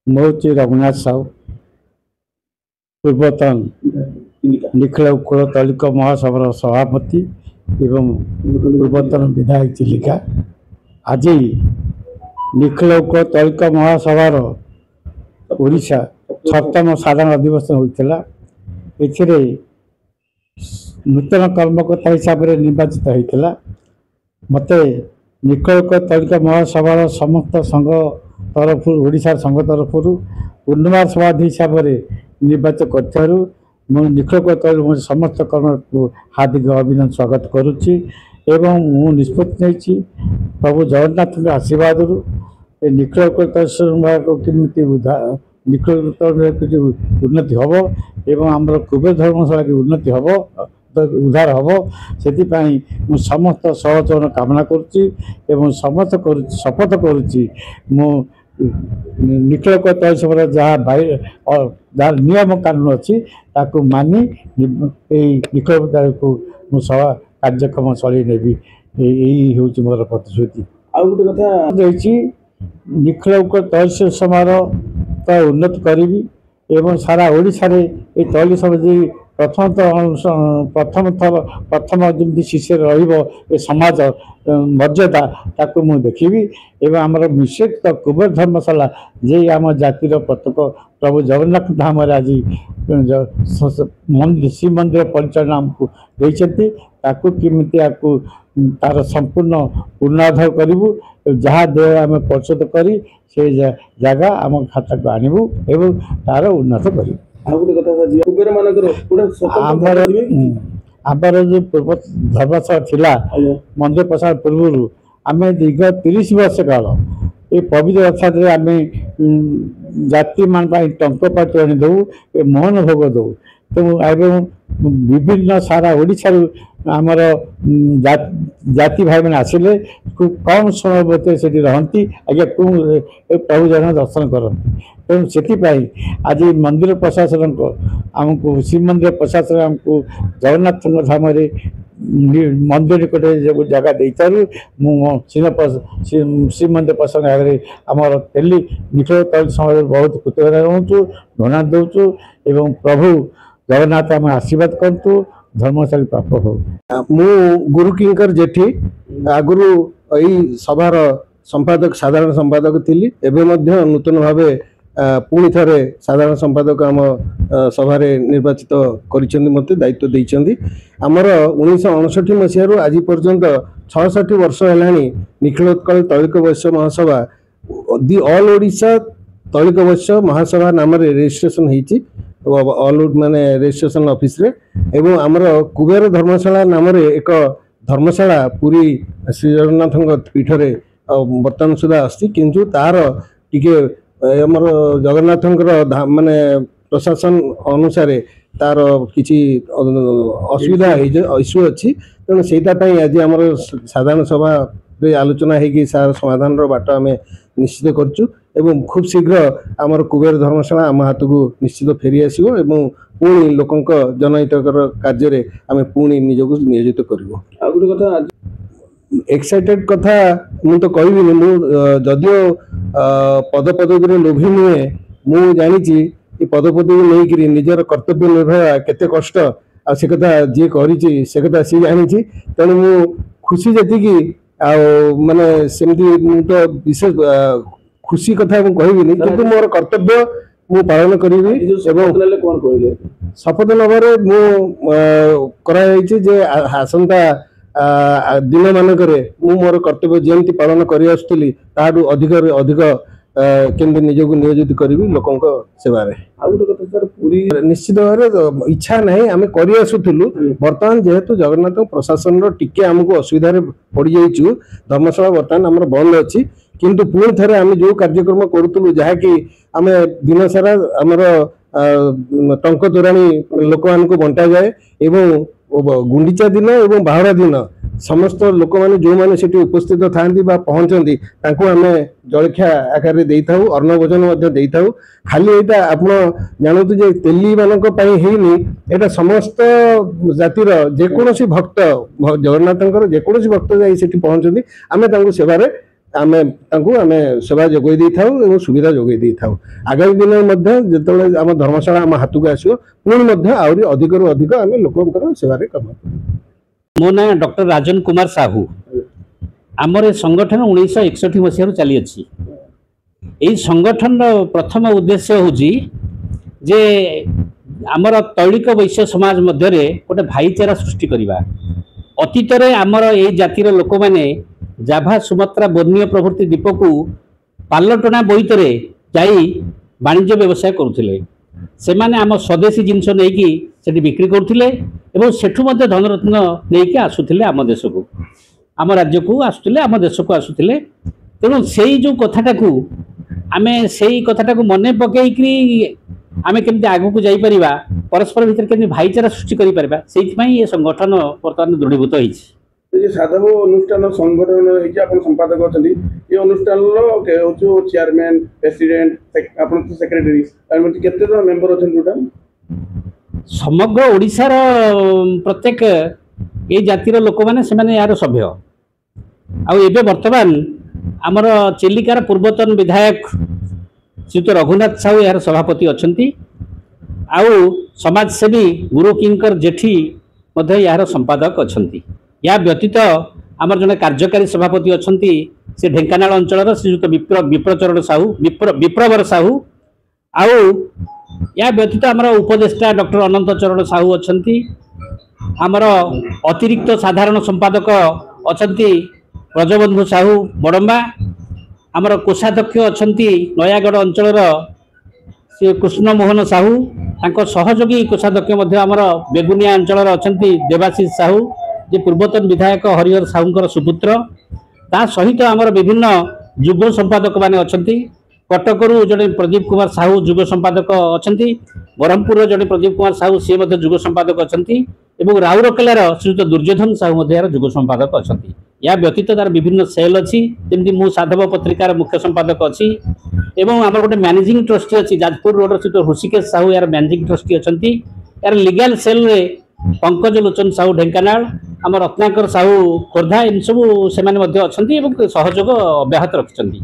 ମୁଁ ହେଉଛି ରଘୁନାଥ ସାହୁ, ପୂର୍ବତନ ନିଖିଳ ଉତ୍କଳ ତୈଳିକ ମହାସଭାର ସଭାପତି ଏବଂ ପୂର୍ବତନ ବିଧାୟକ ଚିଲିକା। ଆଜି ନିଖିଳ ଉତ୍କଳ ତୈଳିକ ମହାସଭାର ଓଡ଼ିଶା 7ତମ ସାଧାରଣ ଅଧିବେଶନ ହୋଇଥିଲା। ଏଥିରେ ନୂତନ କର୍ମକର୍ତ୍ତା ହିସାବରେ ନିର୍ବାଚିତ ହୋଇଥିଲା। ମୋତେ ନିଖିଳ ଉତ୍କଳ ତୈଳିକ ମହାସଭାର ସମସ୍ତ ସଂଘ ତରଫରୁ ଓଡ଼ିଶାର ସଂଘ ତରଫରୁ ପୂର୍ଣ୍ଣମାସ ସଭାପତି ହିସାବରେ ନିର୍ବାଚିତ କରିଥିବାରୁ ମୁଁ ନିଖିଳ ଉତ୍କଳ ତୈଳିକ ସମସ୍ତ କର୍ମକୁ ହାର୍ଦ୍ଦିକ ଅଭିନନ୍ଦନ ସ୍ୱାଗତ କରୁଛି ଏବଂ ମୁଁ ନିଷ୍ପତ୍ତି ନେଇଛି ପ୍ରଭୁ ଜଗନ୍ନାଥଙ୍କ ଆଶୀର୍ବାଦରୁ ଏ ନିଖିଳ ଉତ୍କଳ ତୈଳିକ କେମିତି ନିଖିଳ ଉତ୍କଳ ଉନ୍ନତି ହେବ ଏବଂ ଆମର କୁବେର ଧର୍ମଶାଳା ଉନ୍ନତି ହେବ, ଉଦ୍ଧାର ହେବ, ସେଥିପାଇଁ ମୁଁ ସମସ୍ତ ସହଯୋଗ କାମନା କରୁଛି ଏବଂ ଶପଥ କରୁଛି ମୁଁ ନିଖିଳ ଉତ୍କଳ ତୈଳିକ ସଭାର ଯାହା ନିୟମ କାନୁନ ଅଛି ତାକୁ ମାନି ଏଇ ନିଖିଳ ଉତ୍କଳକୁ ମୁଁ ସଭା କାର୍ଯ୍ୟକ୍ରମ ଚଳେଇ ନେବି। ଏଇ ହେଉଛି ମୋର ପ୍ରତିଶ୍ରୁତି। ଆଉ ଗୋଟେ କଥା ରହିଛି, ନିଖିଳ ଉତ୍କଳ ତୈଳିକ ସଭାର ଉନ୍ନତି କରିବି ଏବଂ ସାରା ଓଡ଼ିଶାରେ ଏଇ ତୈଳିକ ସଭା ପ୍ରଥମ ଯେମିତି ଶିଷ୍ୟରେ ରହିବ ଏ ସମାଜ ମର୍ଯ୍ୟାଦା ତାକୁ ମୁଁ ଦେଖିବି ଏବଂ ଆମର ମିଶ୍ରିତ କୁବେର ଧର୍ମଶାଳା ଯେ ଆମ ଜାତିର ପ୍ରତ୍ୟେକ ପ୍ରଭୁ ଜଗନ୍ନାଥ ଧାମରେ ଆଜି ଶ୍ରୀମନ୍ଦିର ପରିଚାଳନା ଆମକୁ ଦେଇଛନ୍ତି ତାକୁ କେମିତି ତାର ସମ୍ପୂର୍ଣ୍ଣ ପୁନରୁଦ୍ଧାର କରିବୁ, ଯାହା ଦେୟ ଆମେ ପରିଶୋଧ କରି ସେ ଜାଗା ଆମ ଖାତାକୁ ଆଣିବୁ ଏବଂ ତାର ଉନ୍ନତ କରିବୁ। ଆଉ ଗୋଟେ କଥା କୁବେର ମାନଙ୍କର ଆମର ଯେଉଁ ପୂର୍ବ ଧର୍ମଶାଳା ଥିଲା ମନ୍ଦିର ପ୍ରସାଦ ପୂର୍ବରୁ ଆମେ ଦୀର୍ଘ 30 ବର୍ଷ କାଳ ଏ ପବିତ୍ର ରଥଯାତ୍ରାରେ ଆମେ ଯାତ୍ରୀମାନଙ୍କ ପାଇଁ ଟଙ୍କ ପାତୁଆଣି ଦେଉ, ଏ ମୋହନ ଭୋଗ ଦେଉ। ତେଣୁ ଏବଂ ବିଭିନ୍ନ ସାରା ଓଡ଼ିଶାରୁ ଆମର ଜାତି ଭାଇମାନେ ଆସିଲେ ଖୁବ୍ କମ୍ ସମୟ ଭିତରେ ସେଠି ରହନ୍ତି, ଆଜ୍ଞା ପ୍ରଭୁ ଜଗନ୍ନାଥ ଦର୍ଶନ କରନ୍ତି। ତେଣୁ ସେଥିପାଇଁ ଆଜି ମନ୍ଦିର ପ୍ରଶାସନଙ୍କ ଆମକୁ ଶ୍ରୀମନ୍ଦିର ପ୍ରଶାସନ ଆମକୁ ଜଗନ୍ନାଥଙ୍କ ଧାମରେ ମନ୍ଦିର ନିକଟରେ ଯେଉଁ ଜାଗା ଦେଇଥିବାରୁ ମୁଁ ଶ୍ରୀମନ୍ଦିର ପ୍ରଶାସନ ଆଗରେ ଆମର ନିଖିଳ ତୈଳିକ ସଭାରେ ବହୁତ କୃତଜ୍ଞତା ରହୁଛୁ, ଧନ୍ୟବାଦ ଦେଉଛୁ ଏବଂ ପ୍ରଭୁ ଜଗନ୍ନାଥ ଆମେ ଆଶୀର୍ବାଦ କରନ୍ତୁ, ଧର୍ମଶାଳୀ ପ୍ରାପ୍ତ ହଉ। ମୁଁ ଗୁରୁ କିଙ୍କର ଜେଠି ଆଗରୁ ଏଇ ସଭାର ସମ୍ପାଦକ ସାଧାରଣ ସମ୍ପାଦକ ଥିଲି, ଏବେ ମଧ୍ୟ ନୂତନ ଭାବେ ପୁଣି ଥରେ ସାଧାରଣ ସମ୍ପାଦକ ଆମ ସଭାରେ ନିର୍ବାଚିତ କରିଛନ୍ତି, ମୋତେ ଦାୟିତ୍ୱ ଦେଇଛନ୍ତି। ଆମର 1959 ମସିହାରୁ ଆଜି ପର୍ଯ୍ୟନ୍ତ 66 ବର୍ଷ ହେଲାଣି ନିଖିଳ ଉତ୍କଳ ତୈଳିକ ବୈଶ୍ୟ ମହାସଭା ଦି ଅଲ୍ ଓଡ଼ିଶା ତୈଳିକ ବୈଶ୍ୟ ମହାସଭା ନାମରେ ରେଜିଷ୍ଟ୍ରେସନ ହେଇଛି ମାନେ ରେଜିଷ୍ଟ୍ରେସନ ଅଫିସରେ ଏବଂ ଆମର କୁବେର ଧର୍ମଶାଳା ନାମରେ ଏକ ଧର୍ମଶାଳା ପୁରୀ ଶ୍ରୀ ଜଗନ୍ନାଥଙ୍କ ପୀଠରେ ବର୍ତ୍ତମାନ ସୁଦ୍ଧା ଆସିଛି, କିନ୍ତୁ ତାର ଟିକେ ଆମର ଜଗନ୍ନାଥଙ୍କର ମାନେ ପ୍ରଶାସନ ଅନୁସାରେ ତାର କିଛି ଅସୁବିଧା ଇସ୍ୟୁ ଅଛି। ତେଣୁ ସେଇଟା ପାଇଁ ଆଜି ଆମର ସାଧାରଣ ସଭାରେ ଆଲୋଚନା ହେଇକି ସାର ସମାଧାନର ବାଟ ଆମେ ନିଶ୍ଚିତ କରୁଛୁ ଏବଂ ଖୁବ୍ ଶୀଘ୍ର ଆମର କୁବେର ଧର୍ମଶାଳା ଆମ ହାତକୁ ନିଶ୍ଚିତ ଫେରି ଆସିବ ଏବଂ ପୁଣି ଲୋକଙ୍କ ଜନହିତକର କାର୍ଯ୍ୟରେ ଆମେ ପୁଣି ନିଜକୁ ନିୟୋଜିତ କରିବୁ। ଆଉ ଗୋଟେ କଥା ଏକ୍ସାଇଟେଡ୍ କଥା ମୁଁ ତ କହିବିନି, ମୁଁ ଯଦିଓ ପଦପଦବୀରେ ଲୋଭୀ ନୁହେଁ, ମୁଁ ଜାଣିଛି ଏ ପଦପଦବୀ ନେଇକରି ନିଜର କର୍ତ୍ତବ୍ୟ ନିର୍ବାହ କେତେ କଷ୍ଟ, ଆଉ ସେ କଥା ଯିଏ କରିଛି ସେ କଥା ସିଏ ଜାଣିଛି। ତେଣୁ ମୁଁ ଖୁସି ଯେତିକି ଆଉ ମାନେ ସେମିତି ମୁଁ ତ ବିଶେଷ ଖୁସି କଥା ମୁଁ କହିବିନି, କିନ୍ତୁ ମୋର କର୍ତ୍ତବ୍ୟ ମୁଁ ପାଳନ କରିବି ଏବଂ କ'ଣ କହିଲେ ଶପଥ ନେବାରେ ମୁଁ କରାଯାଇଛି ଯେ ଆସନ୍ତା ଦିନ ମାନଙ୍କରେ ମୁଁ ମୋର କର୍ତ୍ତବ୍ୟ ଯେମିତି ପାଳନ କରି ଆସୁଥିଲି ତାଠୁ ଅଧିକ କେମିତି ନିଜକୁ ନିୟୋଜିତ କରିବି ଲୋକଙ୍କ ସେବାରେ। ଆଉ ଗୋଟେ କଥା ସାର୍, ପୁରୀ ନିଶ୍ଚିତ ଭାବରେ ଇଚ୍ଛା ନାହିଁ, ଆମେ କରି ଆସୁଥିଲୁ। ବର୍ତ୍ତମାନ ଯେହେତୁ ଜଗନ୍ନାଥ ପ୍ରଶାସନର ଟିକେ ଆମକୁ ଅସୁବିଧାରେ ପଡ଼ିଯାଇଛୁ, ଧର୍ମଶାଳା ବର୍ତ୍ତମାନ ଆମର ବନ୍ଦ ଅଛି, କିନ୍ତୁ ପୁଣି ଥରେ ଆମେ ଯେଉଁ କାର୍ଯ୍ୟକ୍ରମ କରୁଥିଲୁ ଯାହାକି ଆମେ ଦିନସାରା ଆମର ଟଙ୍କ ତୋରାଣୀ ଲୋକମାନଙ୍କୁ ବଣ୍ଟାଯାଏ ଏବଂ ଗୁଣ୍ଡିଚା ଦିନ ଏବଂ ବାହୁଡ଼ା ଦିନ ସମସ୍ତ ଲୋକମାନେ ଯେଉଁମାନେ ସେଠି ଉପସ୍ଥିତ ଥାଆନ୍ତି ବା ପହଞ୍ଚନ୍ତି ତାଙ୍କୁ ଆମେ ଜଳଖିଆ ଆକାରରେ ଦେଇଥାଉ, ଅନ୍ନ ଭୋଜନ ମଧ୍ୟ ଦେଇଥାଉ। ଖାଲି ଏଇଟା ଆପଣ ଜାଣନ୍ତୁ ଯେ ତେଲିମାନଙ୍କ ପାଇଁ ହେଇନି, ଏଇଟା ସମସ୍ତ ଜାତିର ଯେକୌଣସି ଭକ୍ତ ଜଗନ୍ନାଥଙ୍କର ଯେକୌଣସି ଭକ୍ତ ଯାଇ ସେଠି ପହଞ୍ଚନ୍ତି ଆମେ ତାଙ୍କୁ ସେବାରେ आमे सेवा जोगई दी थाउ एवं सुविधा जोगई दी थाउ। आगामी दिन में जिते आम धर्मशाला आम हाथ को आसो पुणी आहरी अधिक रु अधिक आम लोक सेवा कम। मो ना डॉक्टर राजन कुमार साहू। आमर संगठन 1961 मसीह चली अच्छी। यही संगठन प्रथम उद्देश्य हूँ जे आमर तैलिक वैश्य समाज मध्य गोटे भाईचारा सृष्टि करवा। अतीत आमर यही जातिर लोक मैंने जाभा सुमात्रा बोर्नियो प्रभृति द्वीप को पालटना बोईतर जाई वाणिज्य व्यवसाय करुले। से माने आम स्वदेशी जिनस नहीं बिक्री करुले एवं सेठू मध्य धनरत्न नहीं आसुले आम देश को आम राज्य को आसुले आम देश को आसुले। तेणु से जो कथाटा को आम से कथाटा को मन पकईकरी आम केमती आग को जापर परस्पर भितर केमती भाईचारा सृष्टि कर ये संगठन बर्तमान दृढ़ीभूत होती। ये साधव अनुष्ठान संगठन आप संपादक अच्छा ये अनुष्ठान चेयरमैन प्रेसिडेंट आप सेक्रेटरी केते मेंबर अच्छा टोटल समग्र ओडिशार प्रत्येक ये जातिर लोक मैंने यार सभ्य आबे बर्तमान आमर चिलिकार पूर्वतन विधायक श्रीयुत रघुनाथ साहू यार सभापति अच्छा आउ समाजसेवी गुरु किंकर जेठी यार संपादक अच्छा। या व्यतीत आमर जने कार्यकारी सभापति अच्छा से ढेंकानाल अंचल श्रीयुत विप्रचरण साहू विप्रवर साहू आउ या व्यतीत आमर उपदेष्टा डॉक्टर अनंत चरण साहू अच्छा। आमर अतिरिक्त साधारण संपादक अच्छा ब्रजबंधु साहू बड़म्बा। आमर कोषाध्यक्ष अच्छा नयागढ़ अंचल श्री कृष्ण मोहन साहू तांको सहयोगी कोषाध्यक्ष आमर बेगुनिया अंचल अच्छा देवाशीष साहू जे पूर्वतन विधायक हरिहर साहूंकर सुपुत्र। ता सहित आमर विभिन्न युग संपादक माने अच्छा। कटकरू जड़े प्रदीप कुमार साहू युग संपादक अच्छा। ब्रह्मपुर जड़े प्रदीप कुमार साहू सी युग संपादक अच्छा। राउरकेलार श्रीयुत दुर्योधन साहू यार युग संपादक अच्छा। या व्यतीत तार विभिन्न सेल अच्छी जमी मु साधव पत्रिकार मुख्य संपादक अच्छी एवं आम गोटे मैनेजिंग ट्रस्टी अच्छी जाजपुर रोड श्रीयुत ऋषिकेश साहू यार मैनेजिंग ट्रस्टी अच्छा। यार लीगल सेल रे पंकज लोचन साहू ढेंकानाल आम रत्नाकर साहू खोर्धा इन सब से अच्छा सहयोग अब्याहत रखिंट।